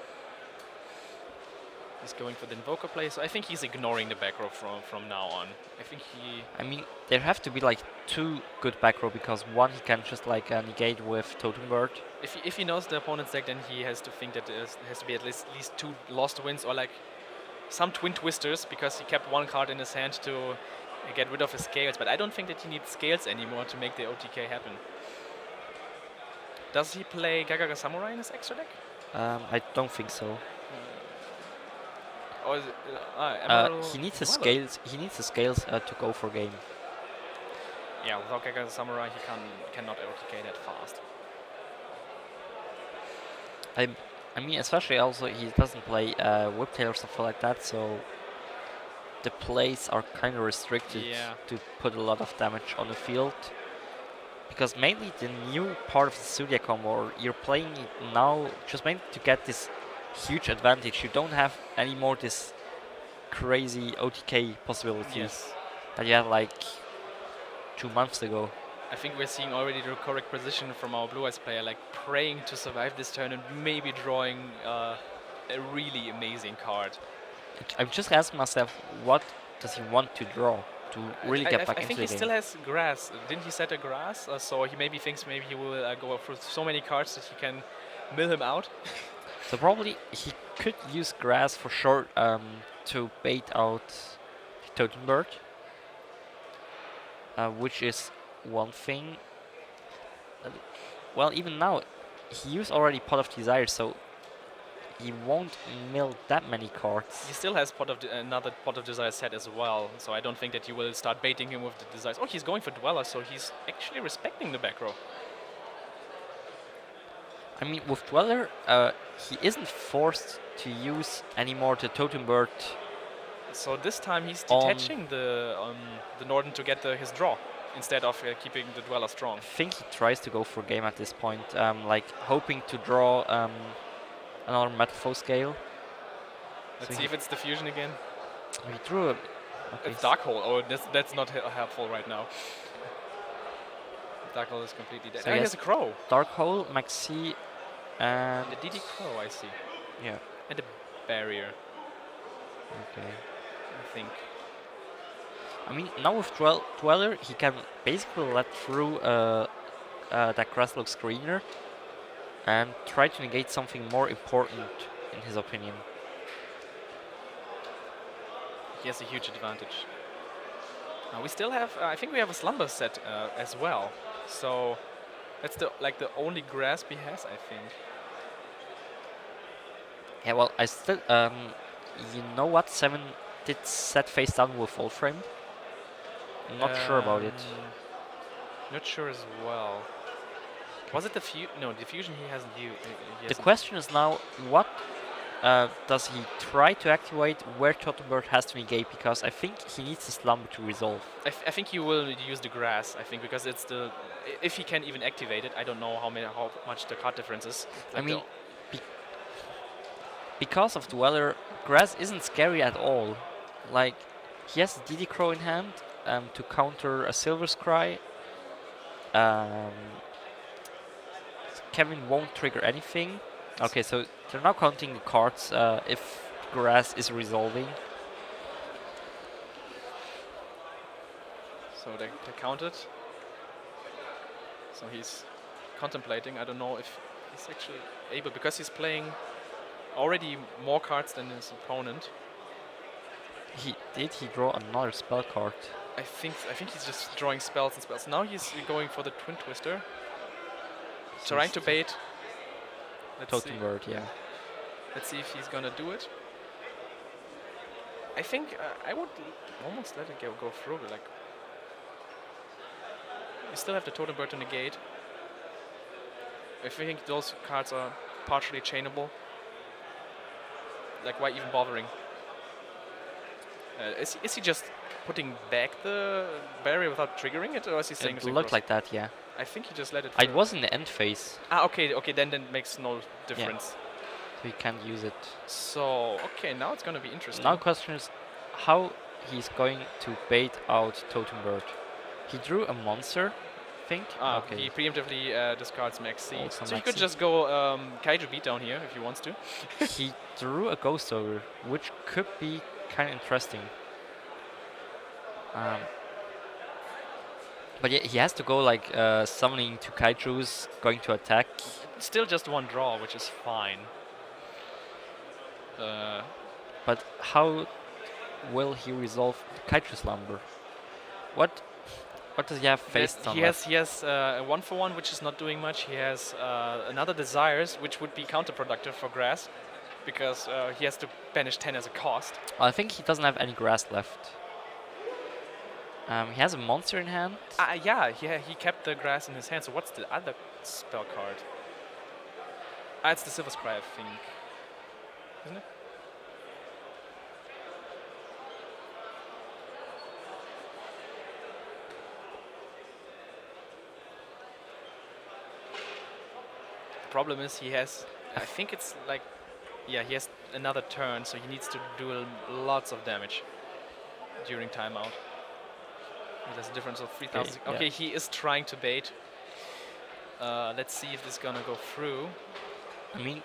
He's going for the invoker play, so I think he's ignoring the back row from now on. I think he... I mean, there have to be like two good back row because one he can just like negate with Totem Bird. If he knows the opponent's deck, then he has to think that there has to be at least two lost wins or like some twin twisters, because he kept one card in his hand to get rid of his scales. But I don't think that he needs scales anymore to make the OTK happen. Does he play Gagaga Samurai in his extra deck? I don't think so. Or is it, Emerald He needs the Dweller? scales. He needs the scales to go for game. Yeah, without Gagaga Samurai, he cannot OTK that fast. I mean, especially also he doesn't play Whiptail or stuff like that, so the plays are kind of restricted Yeah. to put a lot of damage on the field. Because mainly the new part of the Zodiac combo, you're playing it now just mainly to get this huge advantage. You don't have anymore this crazy OTK possibilities Yes. that you had like 2 months ago. I think we're seeing already the correct position from our Blue Eyes player, like praying to survive this turn and maybe drawing a really amazing card. I'm just asking myself, what does he want to draw to really get back I into think the he game? still has grass. Didn't he set a grass? So he maybe thinks maybe he will go through so many cards that he can mill him out. So probably he could use grass for sure to bait out Totem Bird, which is one thing. Uh, well, even now, he used already Pot of Desire, so he won't mill that many cards. He still has another Pot of Desire set as well, so I don't think that you will start baiting him with the desires. Oh, he's going for Dweller, so he's actually respecting the back row. I mean, with Dweller, he isn't forced to use anymore the Totem Bird. So this time he's On- detaching the Norden to get his draw, instead of keeping the Dweller strong. I think he tries to go for game at this point, like hoping to draw another Metaphor scale. Let's So see if it's the fusion again. he drew a. Okay, It's Dark Hole. Oh, that's not helpful right now. Dark Hole is completely dead. So Oh, he yes. has a Crow. Dark Hole, Maxi, and The DD Crow, I see. yeah. And a Barrier, Okay. I think. I mean, now with Dweller, he can basically let through that Grasslock screener and try to negate something more important, in his opinion. He has a huge advantage. We still have, I think we have a Slumber set as well. So that's the only grasp he has, I think. Yeah, well, I still, you know what? 7 did set face down with full frame. I'm not sure about it. Not sure as well. Was it the fusion? No, the fusion he hasn't used. The question is now, what does he try to activate where Totem Bird has to negate? Because I think he needs the Slumber to resolve. I think he will use the grass. I think because it's if he can even activate it. I don't know how much the card difference is. I mean, because of Dweller, grass isn't scary at all. Like, he has DD Crow in hand to counter a Silver Scry. Kevin won't trigger anything. Okay, so they're now counting the cards if grass is resolving. So they counted. So he's contemplating. I don't know if he's actually able, because he's playing already more cards than his opponent. Did he draw another spell card? I think he's just drawing spells and spells. Now he's going for the Twin Twister, trying to bait. Let's Totem see. Bird, yeah. Let's see if he's gonna do it. I think I would almost let it go through. Like, you still have the Totem Bird to negate. I think those cards are partially chainable. Like, why even bothering? Is he just putting back the barrier without triggering it, or is he saying It something looked gross? like that, yeah. I think he just let it. It through. was in the end phase, Ah, okay, then it makes no difference. so you can't use it. So okay, now it's gonna be interesting. Now question is how he's going to bait out Totem Bird. He drew a monster, I think. Okay. He preemptively discards Max C. Also So he Max could C. just go Kaiju beatdown here if he wants to. He drew a Ghost Ogre, which could be kind of interesting. But yeah, he has to go like summoning two Kaijus, going to attack. Still just one draw, which is fine. But how will he resolve the Kaiju Slumber? What does he have faced on he has a 1-for-1, which is not doing much. He has another Desires, which would be counterproductive for Grass, because he has to banish 10 as a cost. I think he doesn't have any grass left. He has a monster in hand. Yeah, he kept the Grass in his hand. So what's the other spell card? It's the Silver Scry, I think. Isn't it? The problem is he has, I think it's like, yeah, he has another turn, so he needs to do lots of damage during timeout. There's a difference of 3,000. Okay, yeah. he is trying to bait. Let's see if this is gonna go through. I mean,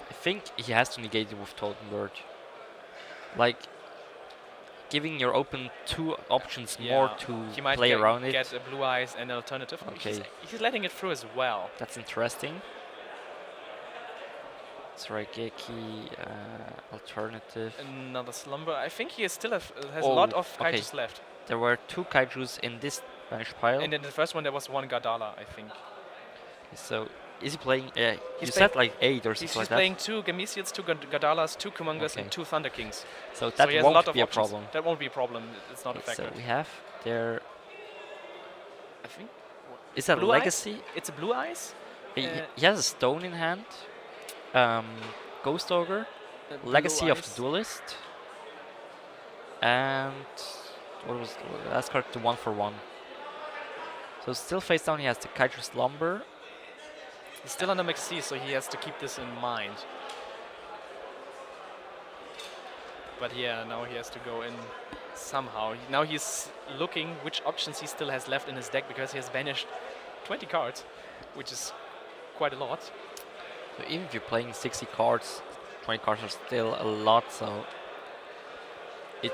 I think he has to negate it with Totem Bird. Like, giving your opponent two options more to he might play around it. Get a Blue Eyes and an alternative. Okay. He's letting it through as well. That's interesting. Raigeki, alternative. Another Slumber. I think he still has a Oh, lot of okay. Kaijus left. There were two Kaijus in this banish pile. And in the first one there was one Gardala, I think. So, is he playing? You He's said like 8 or something He's like that. playing two Gamesians, two Gardalas, two Kumungas, Okay. and two Thunder Kings. So So that he has a lot won't of be a options. problem. That won't be a problem. It's not Okay, so affected. we have there. I think. Is that Blue Eyes? Legacy? It's a Blue Eyes. He has a stone in hand. Ghost Ogre. Legacy of the Duelist. And what was the last card? The 1-for-1. So still face down, he has the Kaiju Slumber. He's still under Max C, so he has to keep this in mind. But yeah, now he has to go in somehow. Now he's looking which options he still has left in his deck, because he has banished 20 cards, which is quite a lot. So even if you're playing 60 cards, 20 cards are still a lot, so it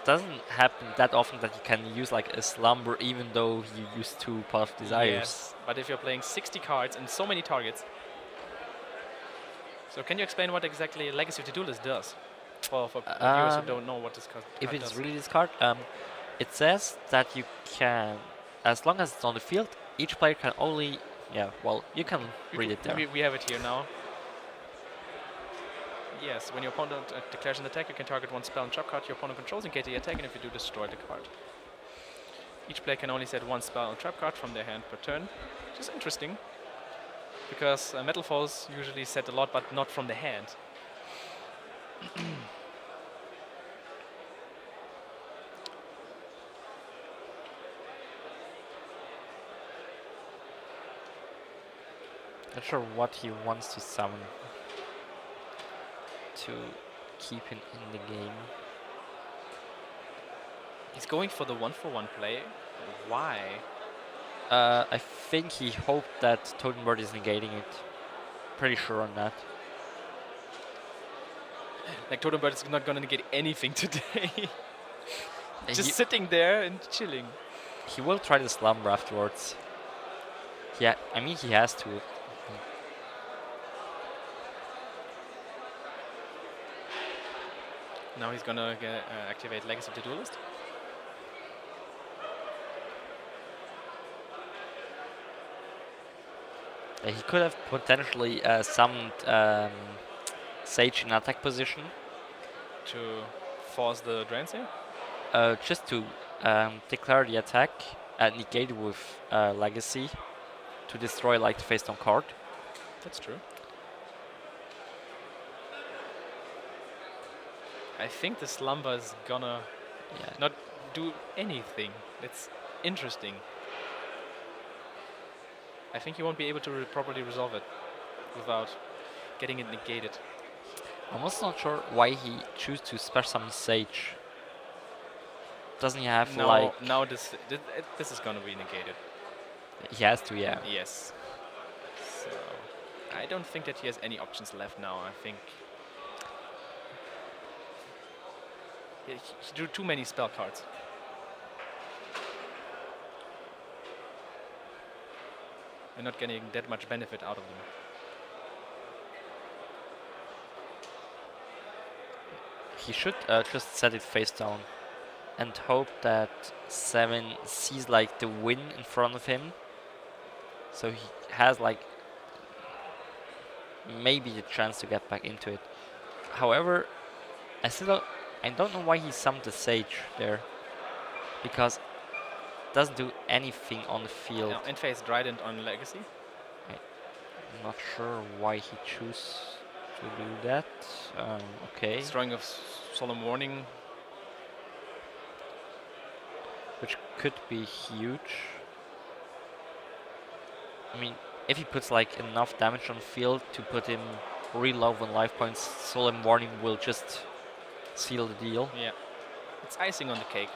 doesn't happen that often that you can use like a Slumber even though you use two Path of Desires. Yes, but if you're playing 60 cards and so many targets. So can you explain what exactly Legacy of the Duelist does? For viewers who don't know what this card If it's does. really this card, it says that you can, as long as it's on the field, each player can only, you can read it there. We have it here now. Yes, when your opponent declares an attack, you can target one spell and trap card your opponent controls in case they attack, and if you do, destroy the card. Each player can only set one spell and trap card from their hand per turn, which is interesting, because Metal Foes usually set a lot, but not from the hand. Not sure what he wants to summon to keep him in the game. He's going for the 1-for-1 play. Why? I think he hoped that Totem Bird is negating it. Pretty sure on that. Like, Totem Bird is not gonna negate anything today. Just He- sitting there and chilling. He will try the Slumber afterwards. Yeah, I mean he has to. Now he's gonna activate Legacy of the Duelist. He could have potentially summoned Sage in attack position. To force the Drains here? Just to declare the attack and negate it with Legacy to destroy like the face down card. That's true. I think the Slumber is gonna Yeah. not do anything. That's interesting. I think he won't be able to properly resolve it without getting it negated. I'm also not sure why he chose to special summon Sage. Doesn't he have like? Now this is gonna be negated. He has to, yeah. Yes. So I don't think that he has any options left now. I think he drew too many spell cards. We're not getting that much benefit out of them. He should just set it face down and hope that 7 sees like the win in front of him. So he has like maybe the chance to get back into it. However, I don't know why he summoned the Sage there. Because it doesn't do anything on the field. Now, and face Trident on Legacy. I'm not sure why he chose to do that. Okay. Drawing of Solemn Warning. Which could be huge. I mean, if he puts like enough damage on the field to put him real low on life points, Solemn Warning will just seal the deal. Yeah. It's icing on the cake.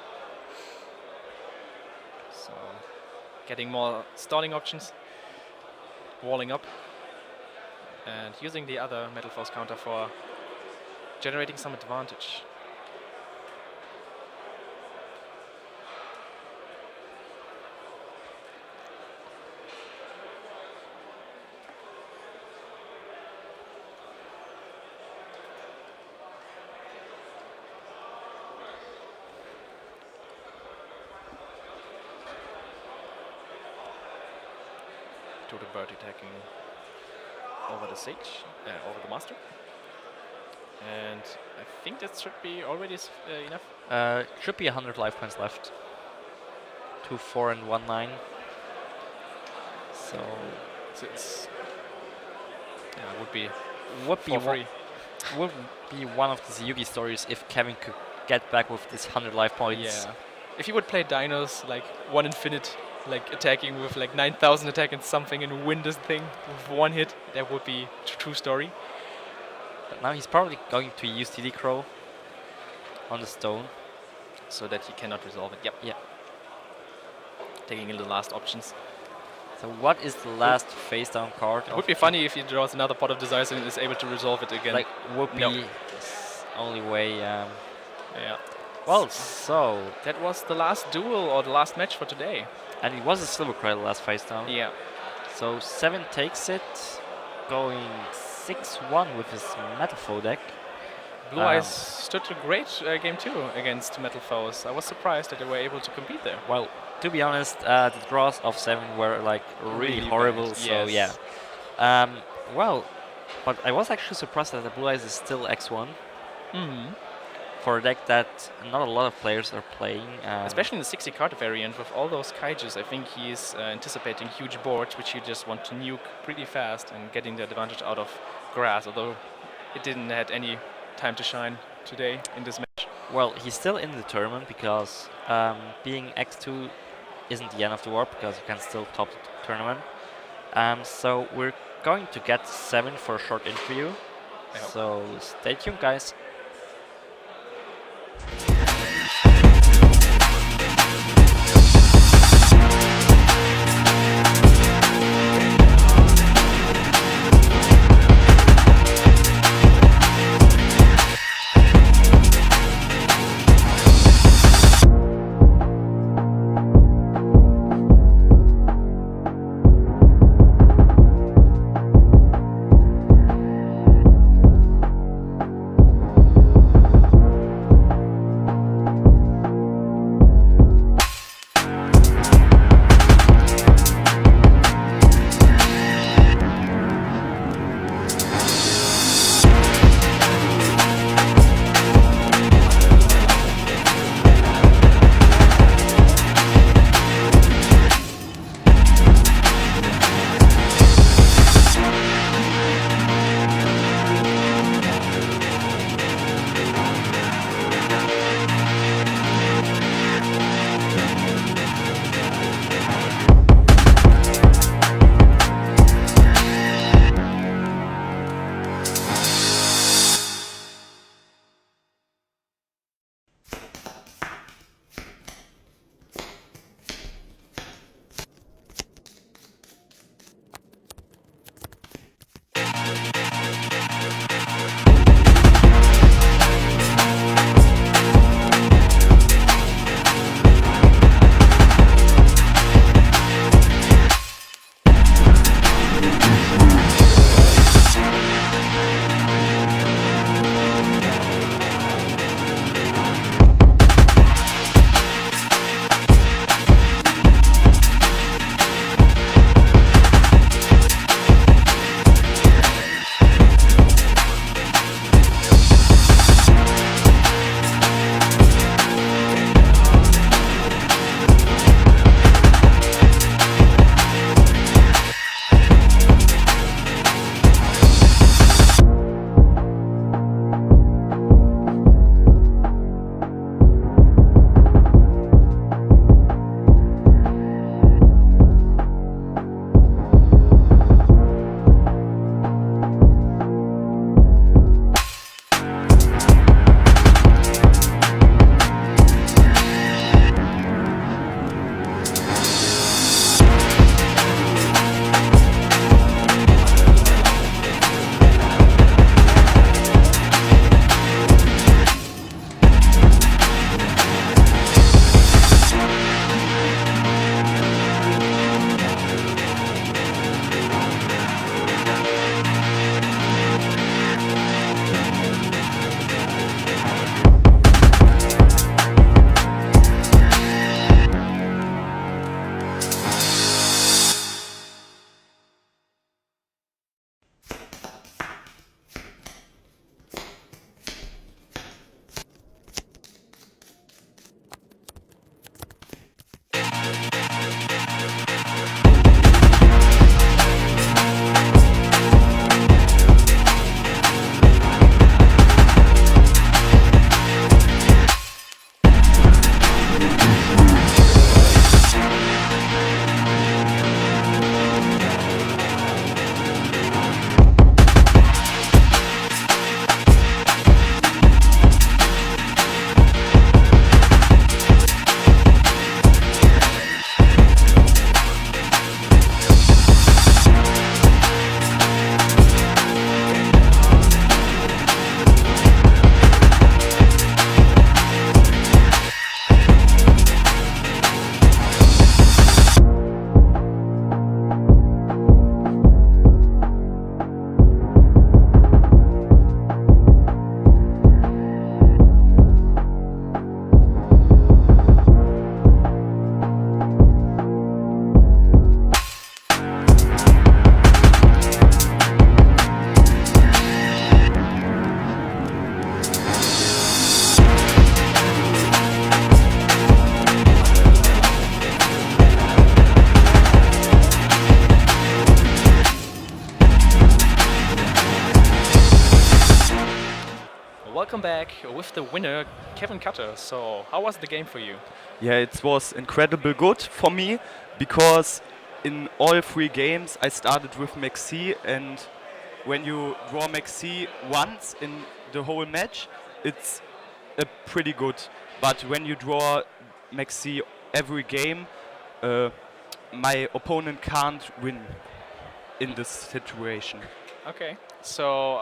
So, getting more stalling options. Walling up. And using the other Metal Force counter for generating some advantage. To the bird attacking over the Sage, over the Master. And I think that should be already enough. Should be 100 life points left. 2, 4, and 1, 9. So It's would be would be for free. would be one of the Yugi stories if Kevin could get back with this 100 life points. Yeah. If he would play dinos like 1 infinite, like attacking with like 9,000 attack and something and win this thing with 1 hit, that would be true story. But now he's probably going to use TD Crow on the stone. So that he cannot resolve it. Yep. Yeah. Taking in the last options. So what is the last face down card? It would be funny if he draws another Pot of Desires and is able to resolve it again. Like would be No. his only way. Yeah. Well, so That was the last duel or the last match for today. and it was a silver credit last face down. Yeah. So 7 takes it, going 6-1 with his Metal Foe deck. Blue Eyes stood a great game too against Metal Foes. I was surprised that they were able to compete there. Well, to be honest, the draws of 7 were like really horrible. bad, So yes. yeah. Well, but I was actually surprised that the Blue Eyes is still X1 for a deck that not a lot of players are playing. Especially in the 60 card variant with all those kaijus, I think he's anticipating huge boards which you just want to nuke pretty fast and getting the advantage out of grass, although it didn't have any time to shine today in this match. Well, he's still in the tournament because being X2 isn't the end of the war because you can still top the tournament. So we're going to get 7 for a short interview. I hope. So stay tuned, guys. welcome back with the winner, Kevin Cutter. So, how was the game for you? Yeah, it was incredible good for me because in all three games I started with Maxi, and when you draw Maxi once in the whole match, it's pretty good. But when you draw Maxi every game, uh, my opponent can't win in this situation. Okay. So,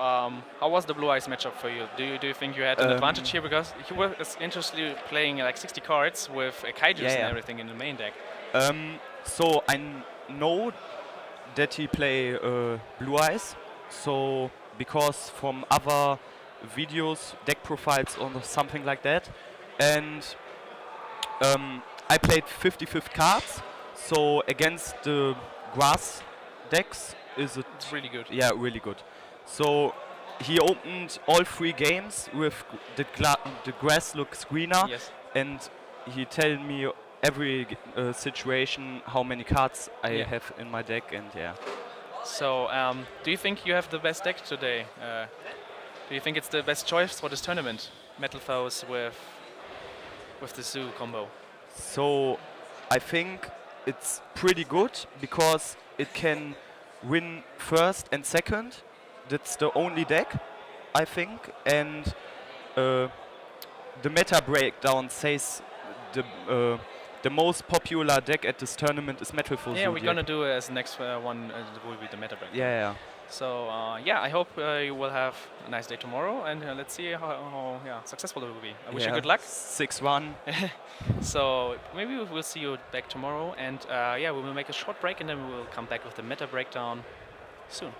how was the Blue Eyes matchup for you? Do you think you had an advantage here because he was interestingly playing like 60 cards with kaijus Yeah, and yeah. everything in the main deck? So I know that he play Blue Eyes. So because from other videos, deck profiles or something like that, and I played 55 cards. So against the grass decks, is it? It's really good. Yeah, really good. So he opened all three games with the grass looks greener, Yes. and he tell me every situation how many cards I Yeah. have in my deck, and yeah. So, do you think you have the best deck today? Do you think it's the best choice for this tournament? Metal Foes with the Zoo combo. So I think it's pretty good because it can win first and second. That's the only deck, I think, and the meta breakdown says the most popular deck at this tournament is Metal for Yeah, we're Zodiac. gonna do it as the next one. It will be the meta break. Yeah, yeah. So yeah, I hope you will have a nice day tomorrow, and let's see how successful it will be. I wish you Yeah. good luck. 6-1. So maybe we'll see you back tomorrow, and yeah, we will make a short break, and then we will come back with the meta breakdown soon.